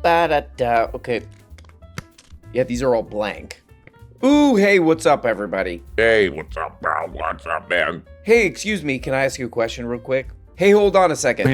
Ba-da-da. Okay. Yeah, these are all blank. Ooh, hey, what's up, everybody? Hey, what's up, bro? What's up, man? Hey, excuse me, can I ask you a question real quick? Hey, hold on a second.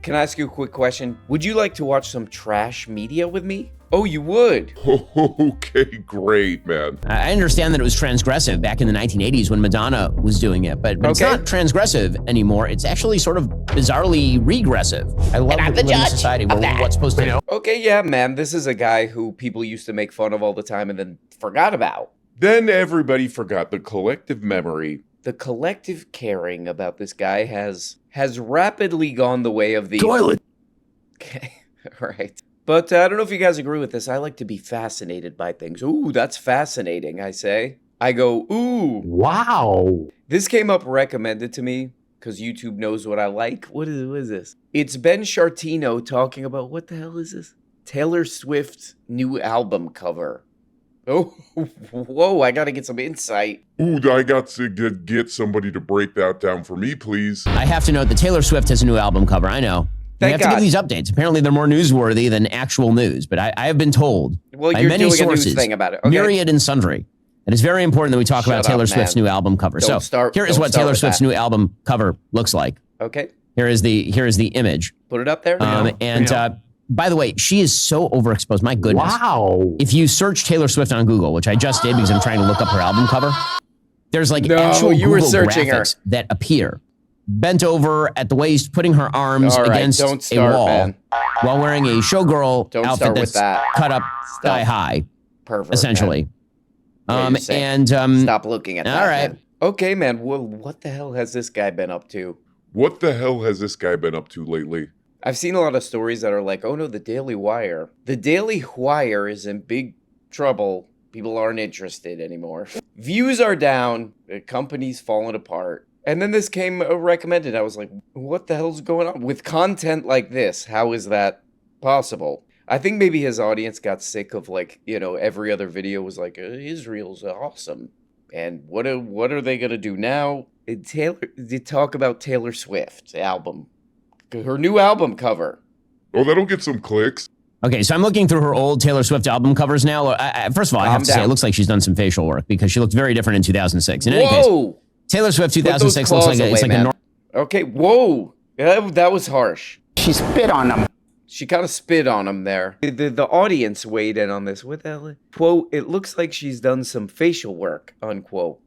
Can I ask you a quick question? Would you like to watch some trash media with me? Oh, you would? Okay, great, man. I understand that it was transgressive back in the 1980s when Madonna was doing it, but it's not transgressive anymore. It's actually sort of bizarrely regressive. I love that we live in a society where what's supposed to... Okay, yeah, man, this is a guy who people used to make fun of all the time and then forgot about. Then everybody forgot the collective memory. The collective caring about this guy has rapidly gone the way of the... toilet. Okay, all right. But I don't know if you guys agree with this. I like to be fascinated by things. Ooh, that's fascinating, I say. I go, ooh. Wow. This came up recommended to me because YouTube knows what I like. What is this? It's Ben Shapiro talking about, what the hell is this? Taylor Swift's new album cover. Oh, whoa, I gotta get some insight. Ooh, I got to get somebody to break that down for me, please. I have to note that Taylor Swift has a new album cover. I know. We have to give these updates. Apparently, they're more newsworthy than actual news. But I have been told by many sources, a news thing about it. Okay. myriad and sundry, that it's very important that we talk about Taylor Swift's new album cover. Here is what Taylor Swift's new album cover looks like. Okay. Here is the image. Put it up there. By the way, she is so overexposed. My goodness. Wow. If you search Taylor Swift on Google, which I just did because I'm trying to look up her album cover, there's like actual Google graphics that appear. Bent over at the waist, putting her arms against a wall while wearing a showgirl outfit that's cut up sky high. Perfect. Essentially. Stop looking at that. All right. Man. Okay, man. Well, what the hell has this guy been up to? What the hell has this guy been up to lately? I've seen a lot of stories that are like, oh no, the Daily Wire. The Daily Wire is in big trouble. People aren't interested anymore. Views are down. The company's falling apart. And then this came recommended. I was like, what the hell's going on? With content like this, how is that possible? I think maybe his audience got sick of like, every other video was like, Israel's awesome. And what are they going to do now? They talk about Taylor Swift's album. Her new album cover. Oh, that'll get some clicks. Okay, so I'm looking through her old Taylor Swift album covers now. First of all, I have to say, it looks like she's done some facial work because she looked very different in 2006. In any case, Taylor Swift 2006 looks like it's like a normal. Okay, whoa. That was harsh. She spit on him. She kind of spit on him there. The audience weighed in on this. What the hell? Quote, it looks like she's done some facial work, unquote.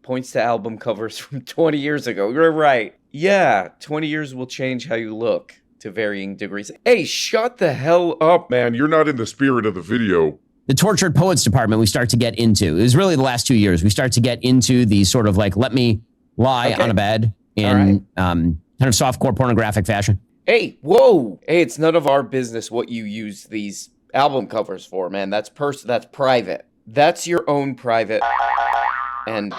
Points to album covers from 20 years ago. You're right. Yeah, 20 years will change how you look to varying degrees. Hey, shut the hell up, man. You're not in the spirit of the video. The tortured poets department we start to get into. It was really the last 2 years. We start to get into the sort of like, let me lie on a bed in kind of softcore pornographic fashion. Hey, whoa. Hey, it's none of our business what you use these album covers for, man. That's private. That's your own private. And,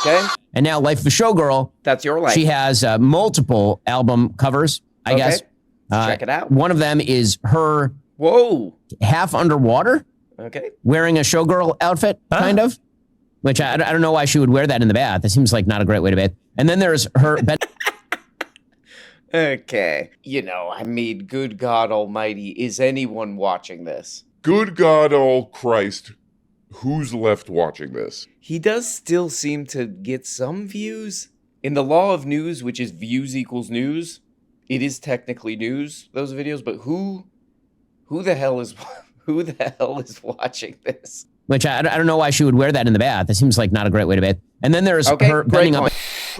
okay? And now Life of a Showgirl. That's your life. She has multiple album covers, I guess. Check it out. One of them is her... Whoa. Half underwater. Okay. Wearing a showgirl outfit, kind of. Which I don't know why she would wear that in the bath. That seems like not a great way to bathe. And then there's her... Okay. I mean, good God almighty, is anyone watching this? Good God all Christ, who's left watching this? He does still seem to get some views. In the law of news, which is views equals news, it is technically news, those videos, but who the hell is watching this? Which I don't know why she would wear that in the bath. That seems like not a great way to bathe. And then there's her bending up.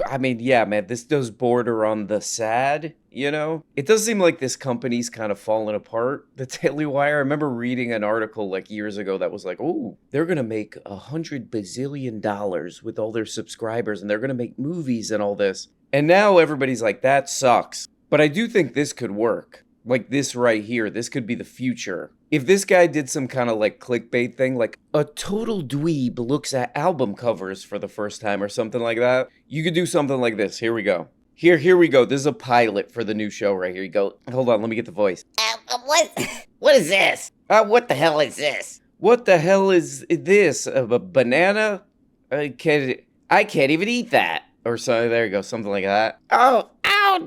I mean, yeah, man, this does border on the sad, It does seem like this company's kind of falling apart, the Daily Wire. I remember reading an article like years ago that was like, oh, they're going to make $100 bazillion with all their subscribers and they're going to make movies and all this. And now everybody's like, that sucks. But I do think this could work. Like this right here, this could be the future. If this guy did some kind of like clickbait thing, like a total dweeb looks at album covers for the first time or something like that, you could do something like this. Here we go. Here we go. This is a pilot for the new show right here. You go. Hold on, let me get the voice. What is this? What the hell is this? What the hell is this? A banana? I can't even eat that. Or so, there you go, something like that. Oh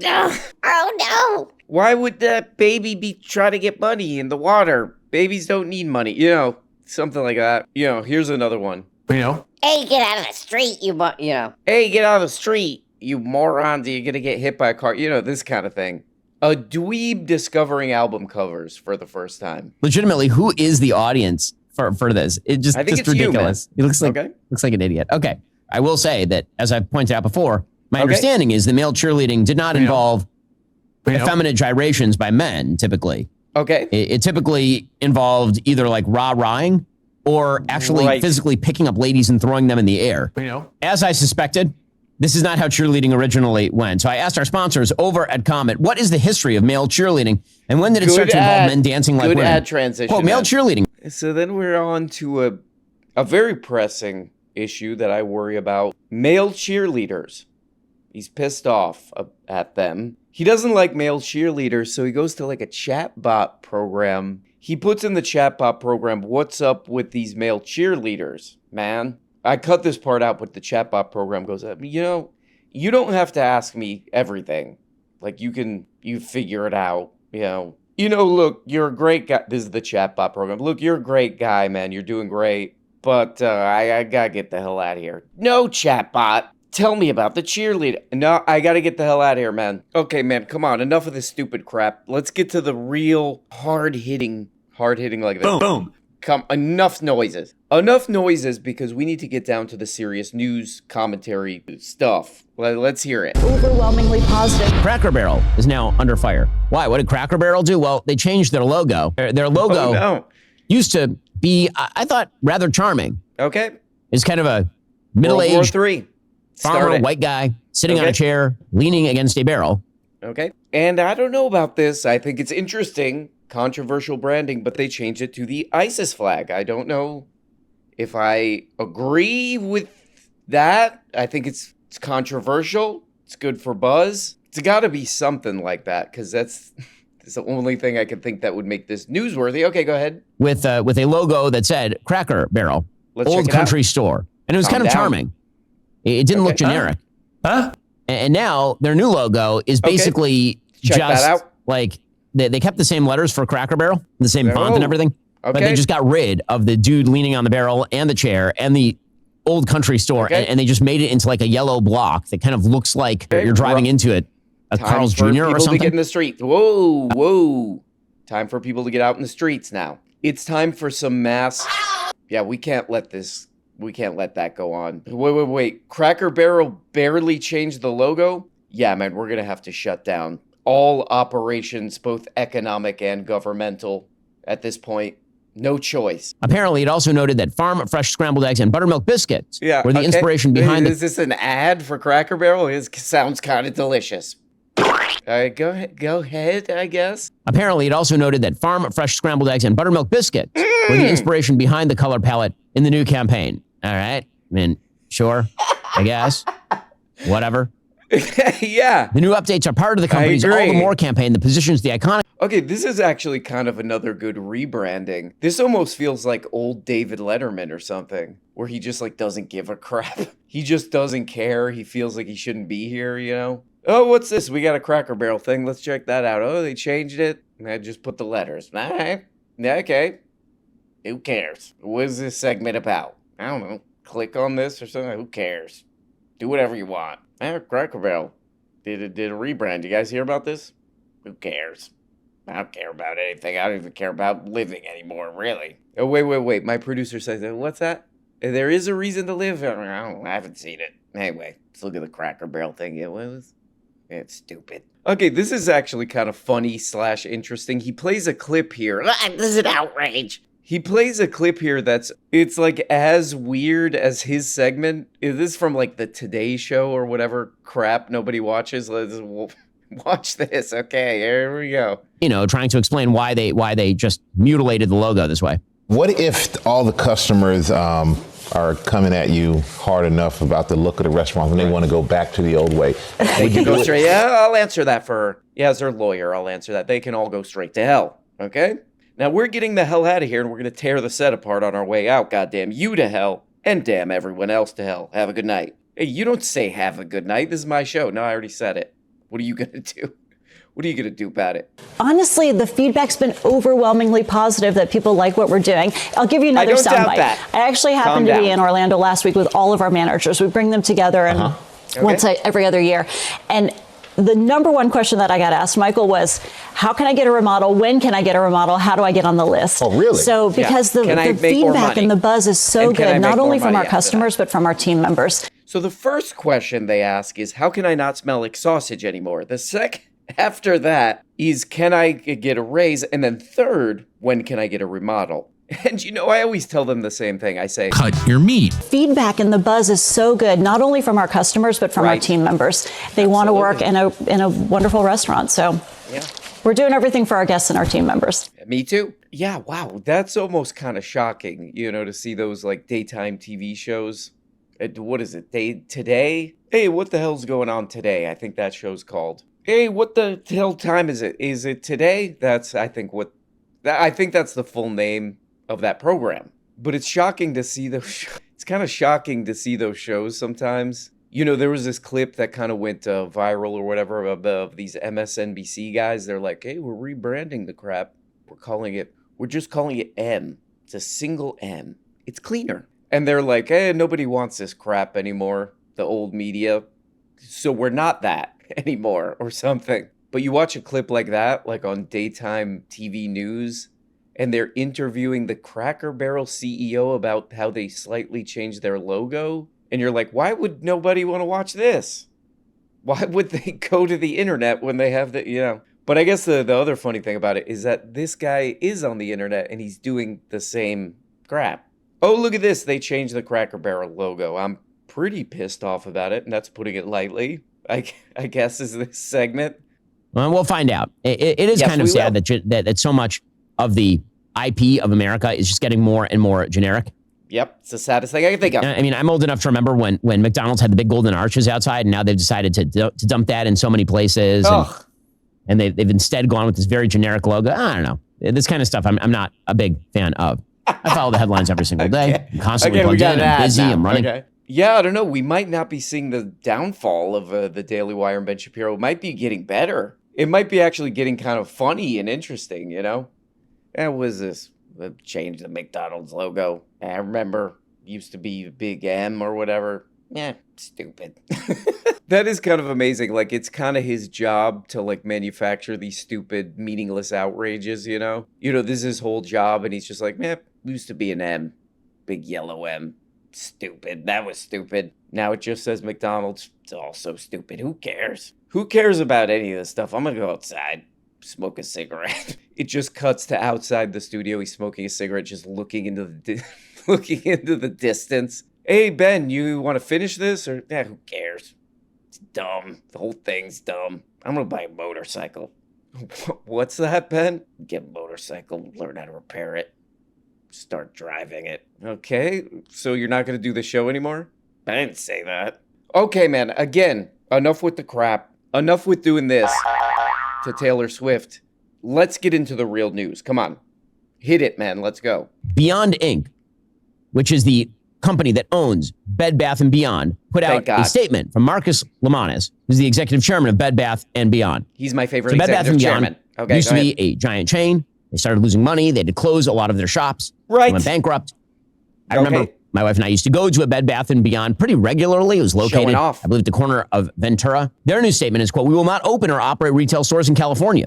no. Oh no. Why would that baby be trying to get money in the water? Babies don't need money. You know, something like that. You know, here's another one. You know? Hey, get out of the street, you know. Hey, get out of the street, you morons. You're going to get hit by a car. You know, this kind of thing. A dweeb discovering album covers for the first time. Legitimately, who is the audience for this? It just, I think just it's ridiculous. You, he looks like an idiot. Okay. I will say that, as I've pointed out before, my understanding is that male cheerleading did not involve effeminate gyrations by men, typically. Okay. It typically involved either like rah-rahing or actually physically picking up ladies and throwing them in the air. As I suspected, this is not how cheerleading originally went. So I asked our sponsors over at Comet, what is the history of male cheerleading? And when did it start to involve men dancing like women? Good ad transition. Quote, male cheerleading. So then we're on to a very pressing issue that I worry about. Male cheerleaders. He's pissed off at them. He doesn't like male cheerleaders, so he goes to like a chatbot program. He puts in the chatbot program, what's up with these male cheerleaders, man? I cut this part out, but the chatbot program goes, you know, you don't have to ask me everything. Like, you figure it out, you know. Look, you're a great guy. This is the chatbot program. Look, you're a great guy, man. You're doing great. But I gotta get the hell out of here. No, chatbot. Tell me about the cheerleader. No, I gotta get the hell out of here, man. Okay, man, come on. Enough of this stupid crap. Let's get to the real hard-hitting like this. Boom. Enough noises. Enough noises, because we need to get down to the serious news commentary stuff. Let's hear it. Overwhelmingly positive. Cracker Barrel is now under fire. Why? What did Cracker Barrel do? Well, they changed their logo. Their logo used to be, I thought, rather charming. Okay. It's kind of a middle-aged farmer, white guy, sitting on a chair, leaning against a barrel. Okay. And I don't know about this. I think it's interesting. Controversial branding, but they changed it to the ISIS flag. I don't know if I agree with that. I think it's controversial. It's good for buzz. It's got to be something like that, because that's the only thing I can think that would make this newsworthy. Okay, go ahead. With a logo that said Cracker Barrel, old country store. And it was kind of charming. It didn't look generic. Huh? And now their new logo is basically just like, they kept the same letters for Cracker Barrel, the same font and everything. But they just got rid of the dude leaning on the barrel and the chair and the old country store. And they just made it into like a yellow block that kind of looks like you're driving into it. A Carl's Jr. or something. Time for people to get in the street. Whoa. Time for people to get out in the streets now. It's time for some mass. Yeah, we can't let that go on. Wait. Cracker Barrel barely changed the logo? Yeah, man, we're going to have to shut down all operations, both economic and governmental, at this point. No choice. Apparently, it also noted that farm fresh scrambled eggs and buttermilk biscuits were the inspiration behind Is this an ad for Cracker Barrel? It sounds kind of delicious. Go ahead, I guess. Apparently, it also noted that farm fresh scrambled eggs and buttermilk biscuits were the inspiration behind the color palette in the new campaign. All right. I mean, sure, I guess. Whatever. Yeah. The new updates are part of the company's All the More campaign that positions the iconic. Okay, this is actually kind of another good rebranding. This almost feels like old David Letterman or something, where he just like doesn't give a crap. He just doesn't care. He feels like he shouldn't be here, you know? Oh, what's this? We got a Cracker Barrel thing. Let's check that out. Oh, they changed it. I just put the letters. All right. Okay. Who cares? What is this segment about? I don't know. Click on this or something. Who cares? Do whatever you want. Cracker Barrel did a rebrand. You guys hear about this? Who cares? I don't care about anything. I don't even care about living anymore, really. Oh, wait. My producer says, what's that? There is a reason to live. I haven't seen it. Anyway, let's look at the Cracker Barrel thing. It's stupid. Okay, this is actually kind of funny / interesting. He plays a clip here. This is an outrage. He plays a clip here it's like as weird as his segment. Is this from like the Today Show or whatever crap nobody watches? Let's watch this. Okay, here we go. You know, trying to explain why they just mutilated the logo this way. What if all the customers are coming at you hard enough about the look of the restaurant and they want to go back to the old way? They can go straight. Yeah, I'll answer that for her. Yeah, as their lawyer, I'll answer that. They can all go straight to hell. Okay? Now we're getting the hell out of here and we're going to tear the set apart on our way out. Goddamn you to hell and damn everyone else to hell. Have a good night. Hey, you don't say have a good night. This is my show. No, I already said it. What are you going to do? What are you going to do about it? Honestly, the feedback's been overwhelmingly positive that people like what we're doing. I'll give you another soundbite. I actually happened to be in Orlando last week with all of our managers. We bring them together and every other year. And the number one question that I got asked, Michael, was, how can I get a remodel? When can I get a remodel? How do I get on the list? Oh, really? So because the feedback and the buzz is so good, not only from our customers, but from our team members. So the first question they ask is, how can I not smell like sausage anymore? The second after that is, can I get a raise? And then third, when can I get a remodel? And I always tell them the same thing. I say, cut your meat. Feedback and the buzz is so good, not only from our customers, but from our team members. They want to work in a wonderful restaurant. So we're doing everything for our guests and our team members. Me too. Yeah, wow. That's almost kind of shocking, to see those like daytime TV shows. What is it? Today? Hey, what the hell's going on today? I think that show's called. Hey, what the hell time is it? Is it today? I think that's the full name of that program. But it's shocking to see it's kind of shocking to see those shows sometimes. There was this clip that kind of went viral or whatever of these MSNBC guys. They're like, hey, we're rebranding the crap. We're just calling it M. It's a single M. It's cleaner. And they're like, hey, nobody wants this crap anymore, the old media. So we're not that anymore or something. But you watch a clip like that, like on daytime TV news, and they're interviewing the Cracker Barrel CEO about how they slightly changed their logo. And you're like, why would nobody want to watch this? Why would they go to the internet when they have But I guess the other funny thing about it is that this guy is on the internet and he's doing the same crap. Oh, look at this. They changed the Cracker Barrel logo. I'm pretty pissed off about it, and that's putting it lightly. I guess is this segment. Well, we'll find out. It is kind of sad that so much of the IP of America is just getting more and more generic. Yep, it's the saddest thing I can think of. I mean, I'm old enough to remember when McDonald's had the big golden arches outside, and now they've decided to dump that in so many places. And they've instead gone with this very generic logo. I don't know. This kind of stuff I'm not a big fan of. I follow the headlines every single day. I'm constantly plugged in. I'm busy. I'm running. Okay. Yeah, I don't know. We might not be seeing the downfall of the Daily Wire and Ben Shapiro. It might be getting better. It might be actually getting kind of funny and interesting, What was this? Change the McDonald's logo. I remember used to be Big M or whatever. Yeah, stupid. That is kind of amazing. Like, it's kind of his job to like manufacture these stupid, meaningless outrages, This is his whole job, and he's just like, used to be an M. Big yellow M. Stupid. That was stupid. Now it just says McDonald's. It's also stupid. Who cares? Who cares about any of this stuff? I'm gonna go outside, smoke a cigarette. It just cuts to outside the studio. He's smoking a cigarette, just looking into the distance. Hey, Ben, you want to finish this? Or, who cares? It's dumb. The whole thing's dumb. I'm going to buy a motorcycle. What's that, Ben? Get a motorcycle, learn how to repair it, start driving it. Okay, so you're not going to do the show anymore? I didn't say that. Okay, man, again, enough with the crap. Enough with doing this to Taylor Swift. Let's get into the real news. Come on. Hit it, man. Let's go. Beyond Inc., which is the company that owns Bed Bath & Beyond, put out a statement from Marcus Lemonis, who's the executive chairman of Bed Bath & Beyond. He's my favorite executive chairman. Okay, used to be a giant chain. They started losing money. They had to close a lot of their shops. Right. They went bankrupt. I remember my wife and I used to go to a Bed Bath & Beyond pretty regularly. It was located, I believe, at the corner of Ventura. Their new statement is, quote, "We will not open or operate retail stores in California.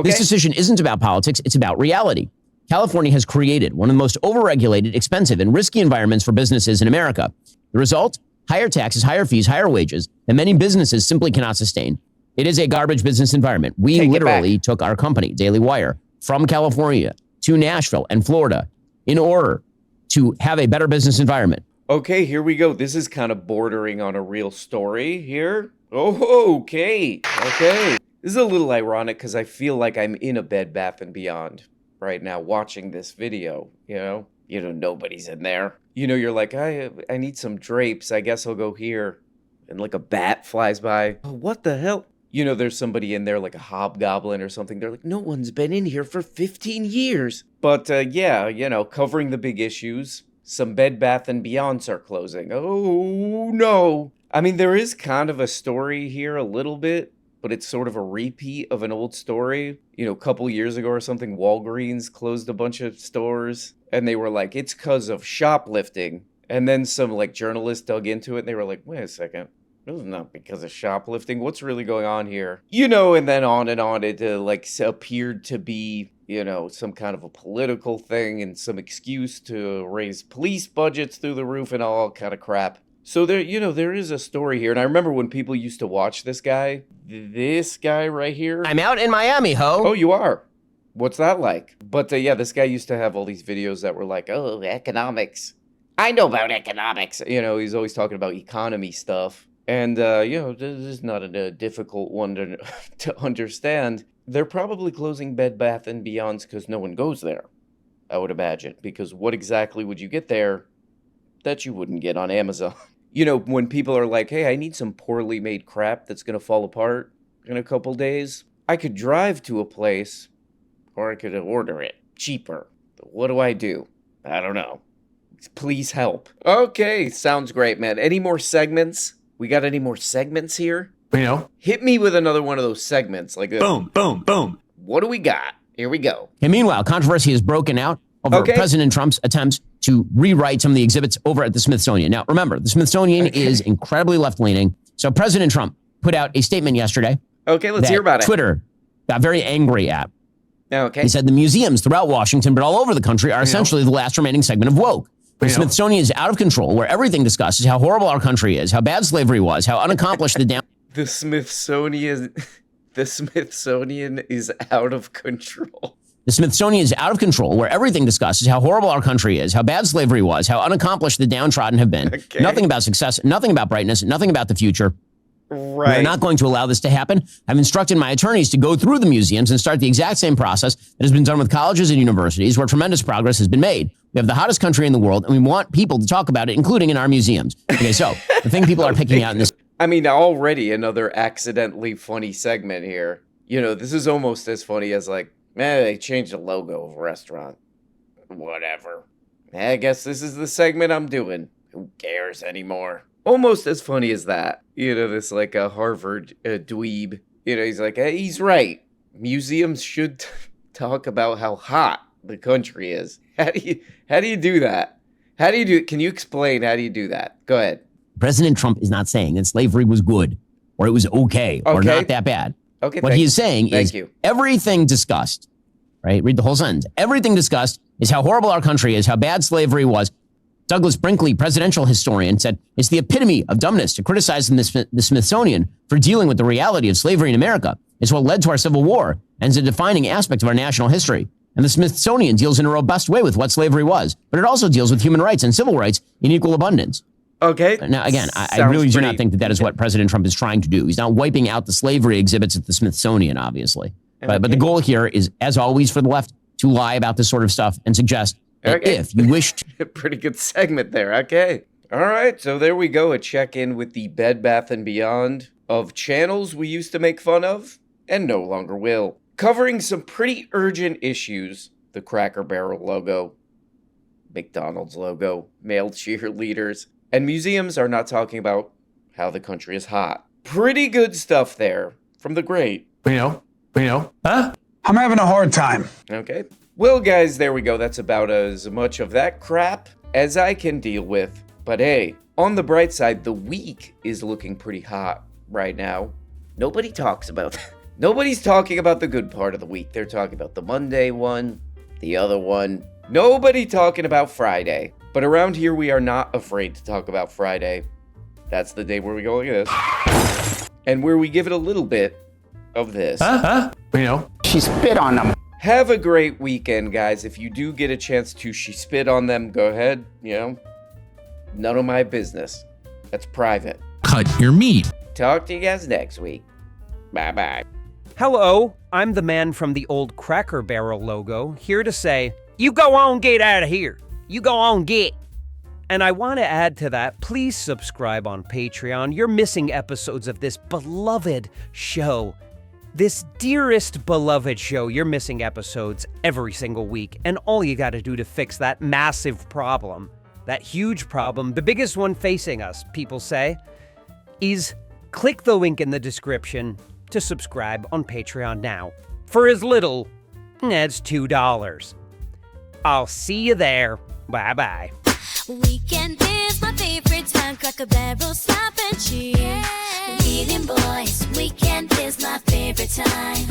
This decision isn't about politics. It's about reality. California has created one of the most overregulated, expensive, and risky environments for businesses in America. The result? Higher taxes, higher fees, higher wages that many businesses simply cannot sustain. It is a garbage business environment. We literally took our company, Daily Wire, from California to Nashville and Florida in order to have a better business environment." Okay, here we go. This is kind of bordering on a real story here. Oh, okay. This is a little ironic because I feel like I'm in a Bed Bath & Beyond right now watching this video, nobody's in there. You're like, I need some drapes. I guess I'll go here. And like a bat flies by. Oh, what the hell? There's somebody in there like a hobgoblin or something. They're like, no one's been in here for 15 years. But covering the big issues. Some Bed Bath & Beyonds are closing. Oh, no. I mean, there is kind of a story here a little bit. but it's sort of a repeat of an old story. You know, a couple years ago or something, Walgreens closed a bunch of stores, and they were like, it's because of shoplifting. And then some like journalists dug into it, and they were like, wait a second. This is not because of shoplifting. What's really going on here? You know, and then on, it like appeared to be, you know, some kind of a political thing and some excuse to raise police budgets through the roof and all kind of crap. So there, you know, there is a story here. And I remember when people used to watch this guy right here. I'm out in Miami, ho. Oh, you are? What's that like? But yeah, this guy used to have all these videos that were like, oh, economics. I know about economics. You know, he's always talking about economy stuff. And, you know, this is not a difficult one to understand. They're probably closing Bed Bath & Beyond's because no one goes there, I would imagine. Because what exactly would you get there that you wouldn't get on Amazon? You know, when people are like, hey, I need some poorly made crap that's going to fall apart in a couple days, I could drive to a place or I could order it cheaper. But what do? I don't know. Please help. Okay, sounds great, man. Any more segments? We got any more segments here? You know? Hit me with another one of those segments. Like boom, boom, boom. What do we got? Here we go. And meanwhile, controversy has broken out over President Trump's attempts to rewrite some of the exhibits over at the Smithsonian. Now, remember, the Smithsonian is incredibly left-leaning. So President Trump put out a statement yesterday. Okay, let's hear about it. Twitter got very angry at. Okay. He said the museums throughout Washington, but all over the country, are essentially the last remaining segment of woke. The Smithsonian is out of control, where everything discussed is how horrible our country is, how bad slavery was, how unaccomplished the down. The Smithsonian is out of control. The Smithsonian is out of control, where everything discussed is how horrible our country is, how bad slavery was, how unaccomplished the downtrodden have been. Okay. Nothing about success, nothing about brightness, nothing about the future. Right. We're not going to allow this to happen. I've instructed my attorneys to go through the museums and start the exact same process that has been done with colleges and universities, where tremendous progress has been made. We have the hottest country in the world, and we want people to talk about it, including in our museums. Okay, so the thing people are picking out in this... I mean, already another accidentally funny segment here. You know, this is almost as funny as like, man, they changed the logo of a restaurant. Whatever. I guess this is the segment I'm doing. Who cares anymore? Almost as funny as that. You know, this like a Harvard dweeb. You know, he's like, hey, he's right. Museums should talk about how hot the country is. How do you do that? Can you explain how do you do that? Go ahead. President Trump is not saying that slavery was good or it was okay or not that bad. Okay. What he is saying is everything discussed, right? Read the whole sentence. Everything discussed is how horrible our country is, how bad slavery was. Douglas Brinkley, presidential historian, said it's the epitome of dumbness to criticize the Smithsonian for dealing with the reality of slavery in America. It's what led to our Civil War and is a defining aspect of our national history. And the Smithsonian deals in a robust way with what slavery was, but it also deals with human rights and civil rights in equal abundance. Okay. Now, again, I really do not think that is what President Trump is trying to do. He's not wiping out the slavery exhibits at the Smithsonian, obviously. But the goal here is, as always for the left, to lie about this sort of stuff and suggest that if you wish to... Pretty good segment there. Okay. All right. So there we go. A check-in with the Bed Bath & Beyond of channels we used to make fun of and no longer will. Covering some pretty urgent issues. The Cracker Barrel logo, McDonald's logo, male cheerleaders, and museums are not talking about how the country is hot. Pretty good stuff there from the great. Huh? I'm having a hard time. Okay. Well, guys, there we go. That's about as much of that crap as I can deal with. But hey, on the bright side, the week is looking pretty hot right now. Nobody talks about that. Nobody's talking about the good part of the week. They're talking about the Monday one, the other one. Nobody talking about Friday. But around here, we are not afraid to talk about Friday. That's the day where we go like this. And where we give it a little bit of this. She spit on them. Have a great weekend, guys. If you do get a chance to spit on them, go ahead. You know, none of my business. That's private. Cut your meat. Talk to you guys next week. Bye-bye. Hello, I'm the man from the old Cracker Barrel logo, here to say, you go on, get out of here. You go on, get. And I want to add to that, please subscribe on Patreon. You're missing episodes of this beloved show. This dearest beloved show, you're missing episodes every single week. And all you got to do to fix that massive problem, that huge problem, the biggest one facing us, people say, is click the link in the description to subscribe on Patreon now for as little as $2. I'll see you there. Bye-bye. Weekend is my favorite time. Cracker Barrel, stop and cheer. Leading boys, weekend is my favorite time.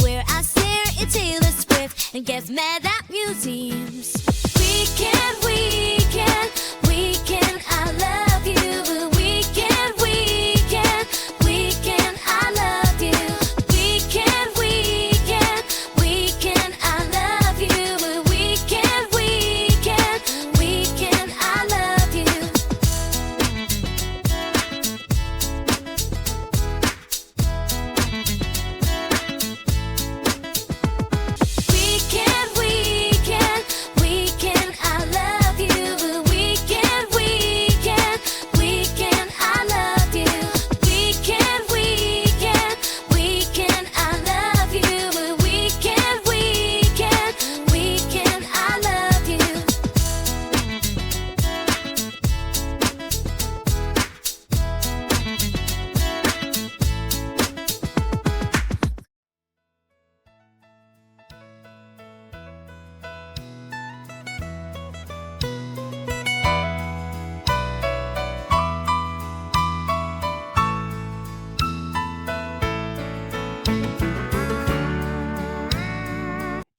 Where I stare at Taylor Swift and get mad at museums. Weekend, weekend, weekend, I love you. Weekend, weekend, weekend, I love you. Weekend, weekend, weekend, I love you. Weekend, weekend, weekend, I love you. Weekend, weekend, weekend, I love you. Weekend, weekend, weekend, I love you. Weekend, weekend, weekend, I love you. Weekend, weekend, weekend, I love you.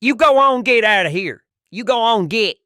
You go on, get out of here. You go on, get.